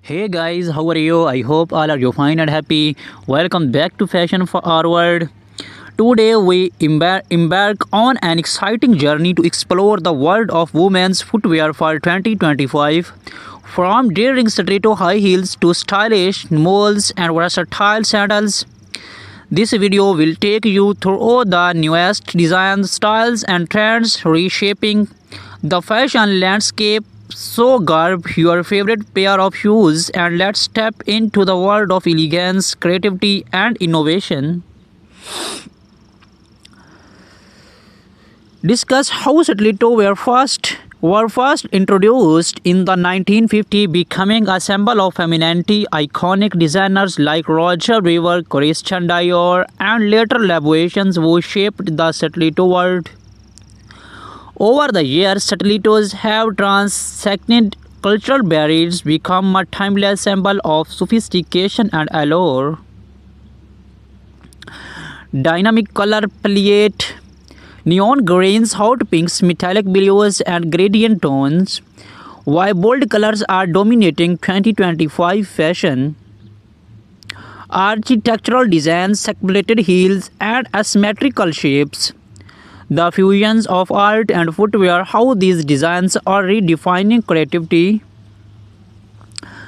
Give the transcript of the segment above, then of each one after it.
Hey guys, how are you? I hope all are you fine and happy. Welcome back to Fashion Forward. Today we embark on an exciting journey to explore the world of women's footwear for 2025. From daring stiletto high heels to stylish moles and versatile sandals, this video will take you through the newest designs, styles, and trends reshaping the fashion landscape. So, grab your favorite pair of shoes and let's step into the world of elegance, creativity, and innovation. Discuss how stiletto were first introduced in the 1950s, becoming a symbol of femininity. Iconic designers like Roger Weaver, Christian Dior, and later collaborations who shaped the stiletto world. Over the years, stilettos have transcended cultural barriers, become a timeless symbol of sophistication and allure. Dynamic color palette, neon greens, hot pinks, metallic blues, and gradient tones. While bold colors are dominating 2025 fashion, architectural designs, separated heels, and asymmetrical shapes. The fusions of art and footwear, how these designs are redefining creativity.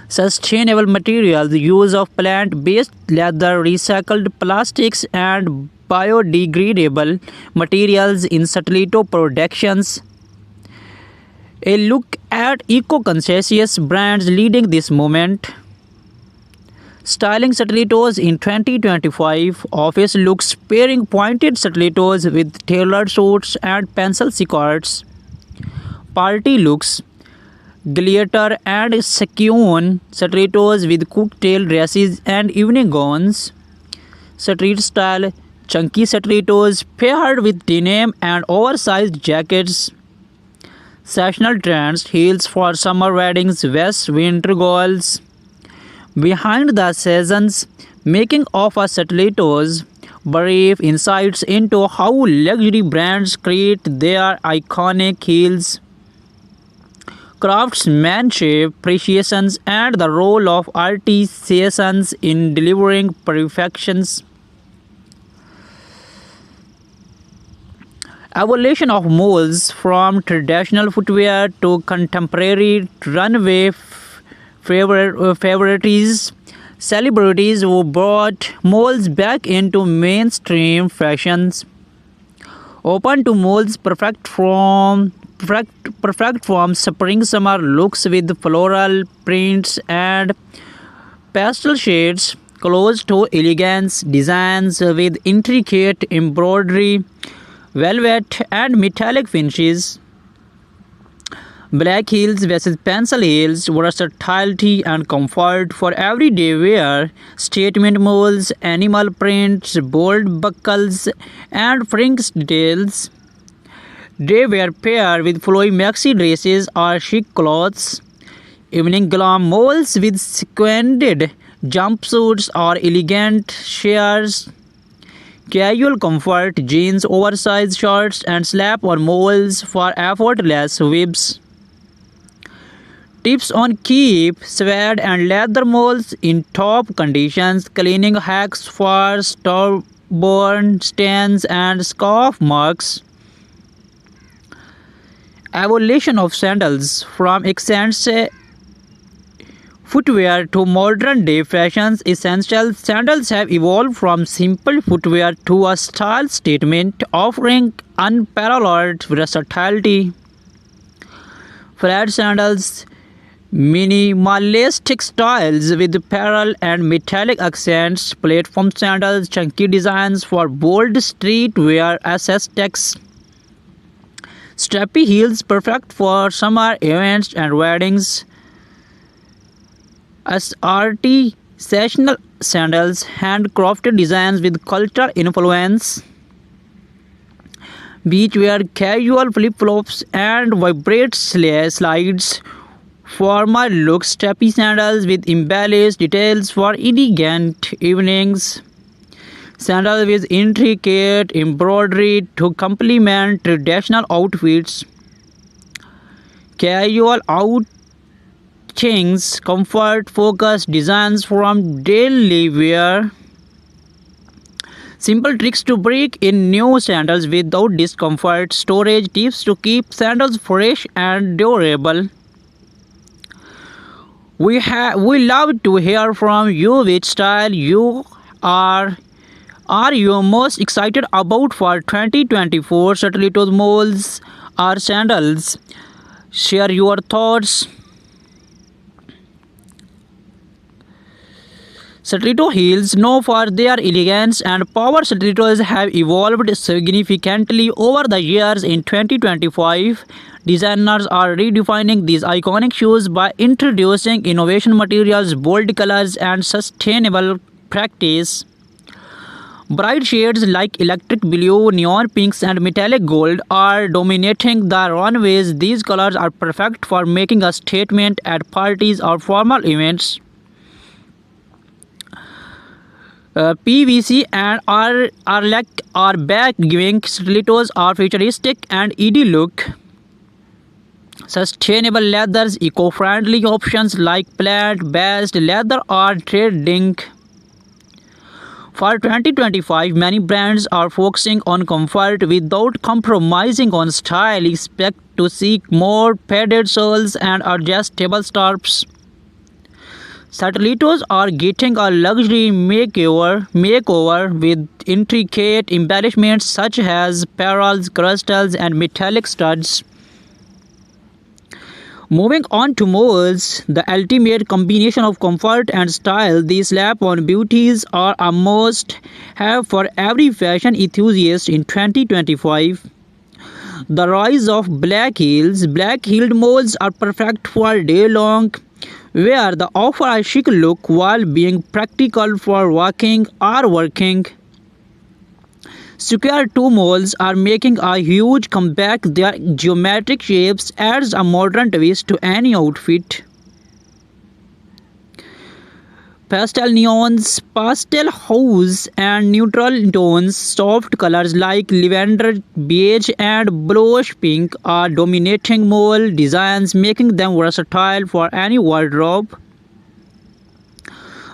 Sustainable materials, use of plant-based leather, recycled plastics, and biodegradable materials in stiletto productions. A look at eco-conscious brands leading this movement. Styling stilettos in 2025, office looks pairing pointed stilettos with tailored suits and pencil skirts. Party looks, glitter and sequin stilettos with cocktail dresses and evening gowns. Street style, chunky stilettos paired with denim and oversized jackets. Seasonal trends, heels for summer weddings, vests, winter goals. Behind the seasons, making of a stilettos, brief insights into how luxury brands create their iconic heels, craftsmanship, precisions, and the role of artisans in delivering perfections. Evolution of moles from traditional footwear to contemporary runway favorites, celebrities who brought moles back into mainstream fashions, open to moles perfect from spring summer looks with floral prints and pastel shades, close to elegance designs with intricate embroidery, velvet and metallic finishes. Black heels versus pencil heels, versatility and comfort for everyday wear, statement moles, animal prints, bold buckles, and fringe details. They were paired with flowy maxi dresses or chic clothes. Evening glam moles with sequined jumpsuits or elegant shears. Casual comfort, jeans, oversized shorts, and slap-on moles for effortless whips. Tips on keep suede and leather moles in top conditions, cleaning hacks for stubborn stains and scuff marks. Evolution of sandals, from accents footwear to modern day fashions essentials, sandals have evolved from simple footwear to a style statement offering unparalleled versatility. Flat sandals, minimalistic styles with pearl and metallic accents, platform sandals, chunky designs for bold streetwear aesthetics, strappy heels perfect for summer events and weddings, as artisanal sandals, handcrafted designs with cultural influence, beachwear, casual flip-flops, and vibrant slides. Formal looks, strappy sandals with embellished details for elegant evenings. Sandals with intricate embroidery to complement traditional outfits. Casual things, comfort-focused designs from daily wear. Simple tricks to break in new sandals without discomfort. Storage tips to keep sandals fresh and durable. We love to hear from you which style you are you most excited about for 2024 stilettos, molds or sandals. Share your thoughts. Stiletto heels, known for their elegance and power, stilettos have evolved significantly over the years. In 2025, designers are redefining these iconic shoes by introducing innovation materials, bold colors, and sustainable practice. Bright shades like electric blue, neon pinks, and metallic gold are dominating the runways. These colors are perfect for making a statement at parties or formal events. PVC and are back, giving stilettos a futuristic and ED look. Sustainable leathers, eco-friendly options like plant-based leather are trending. For 2025, many brands are focusing on comfort without compromising on style. Expect to see more padded soles and adjustable straps. Stilettos are getting a luxury makeover with intricate embellishments such as pearls, crystals, and metallic studs. Moving on to molds, the ultimate combination of comfort and style. These slap-on beauties are a must-have for every fashion enthusiast in 2025. The rise of black heels. Black-heeled molds are perfect for day-long wear. They offer a chic look while being practical for walking or working. Square toe molds are making a huge comeback. Their geometric shapes adds a modern twist to any outfit. Pastel neons, pastel hues, and neutral tones, soft colors like lavender, beige, and bluish pink are dominating mole designs, making them versatile for any wardrobe.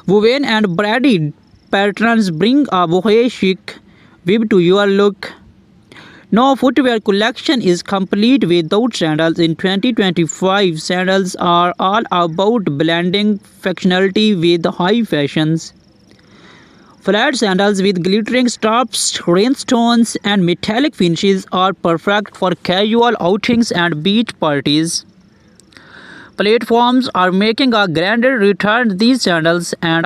Woven and braided patterns bring a boho chic vibe to your look. No footwear collection is complete without sandals. In 2025, sandals are all about blending functionality with high fashions. Flat sandals with glittering straps, rhinestones, and metallic finishes are perfect for casual outings and beach parties. Platforms are making a grander return. These sandals add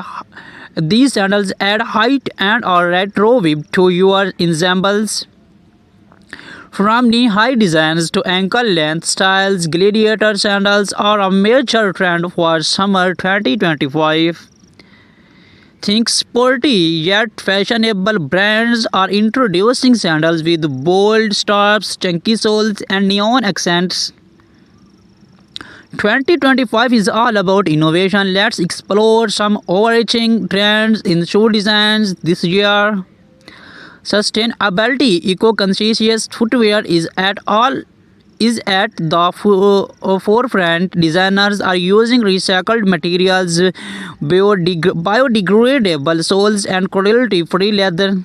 height and a retro vibe to your ensembles. From knee-high designs to ankle-length styles, gladiator sandals are a major trend for summer 2025. Think sporty yet fashionable brands are introducing sandals with bold straps, chunky soles, and neon accents. 2025 is all about innovation. Let's explore some overarching trends in shoe designs this year. Sustainability, eco-conscious footwear is at the forefront. Designers are using recycled materials, biodegradable soles, and cruelty-free leather.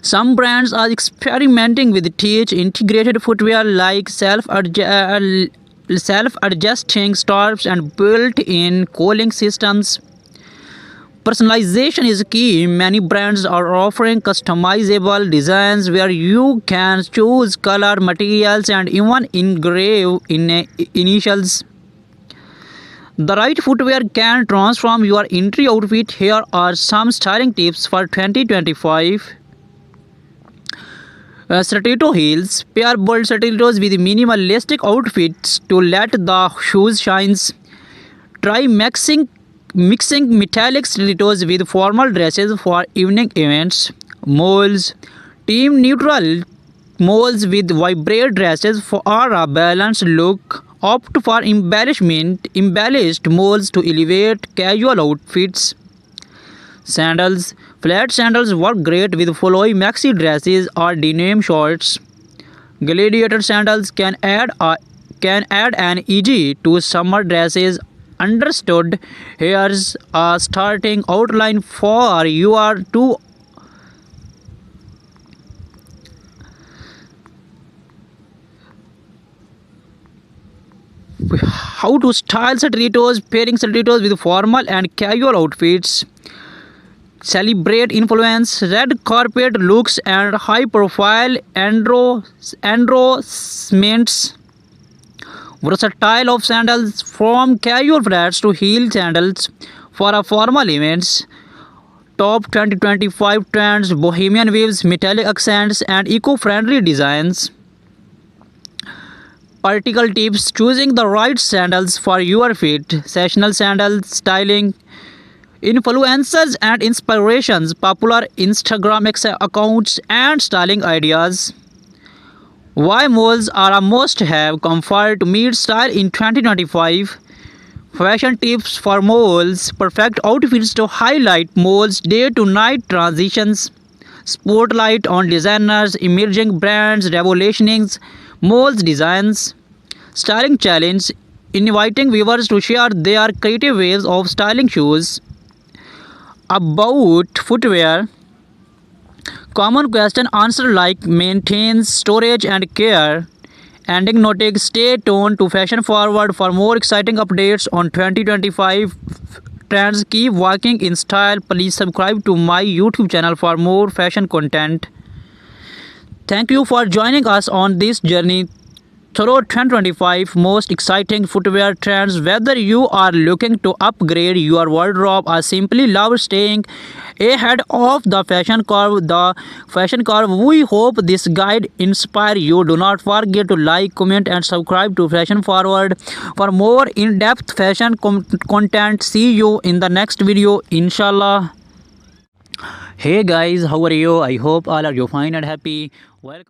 Some brands are experimenting with integrated footwear like self-adjusting straps and built-in cooling systems. Personalization is key. Many brands are offering customizable designs where you can choose color, materials, and even engrave initials. The right footwear can transform your entry outfit. Here are some styling tips for 2025. Stiletto heels. Pair bold stilettos with minimalistic outfits to let the shoes shine. Try mixing metallic stilettos with formal dresses for evening events. Molds. Team neutral molds with vibrant dresses for a balanced look. Opt for embellished molds to elevate casual outfits. Sandals. Flat sandals work great with flowy maxi dresses or denim shorts. Gladiator sandals can add a can add an easy to summer dresses. Understood. Here's a starting outline for your two. How to style stilettos, pairing stilettos with formal and casual outfits. Celebrate influence, red carpet looks, and high profile endorsements. Versatile of sandals from casual flats to heel sandals for a formal events. Top 2025 trends, bohemian waves, metallic accents, and eco-friendly designs. Practical tips, choosing the right sandals for your feet, sessional sandal styling, influencers and inspirations, popular Instagram accounts, and styling ideas. Why malls are a must have, comfort to meet style in 2025. Fashion tips for malls, perfect outfits to highlight malls' day to night transitions. Spotlight on designers, emerging brands, revolutioning malls designs. Styling challenge, inviting viewers to share their creative ways of styling shoes. About footwear, common question answer like maintains storage and care. Ending noting, stay tuned to Fashion Forward for more exciting updates on 2025 trends. Keep walking in style. Please subscribe to my YouTube channel for more fashion content. Thank you for joining us on this journey through 2025 most exciting footwear trends. Whether you are looking to upgrade your wardrobe or simply love staying ahead of the fashion curve, we hope this guide inspire you. Do not forget to like, comment, and subscribe to Fashion Forward for more in-depth fashion content. See you in the next video, inshallah. Hey guys, how are you? I hope all are you fine and happy. Welcome.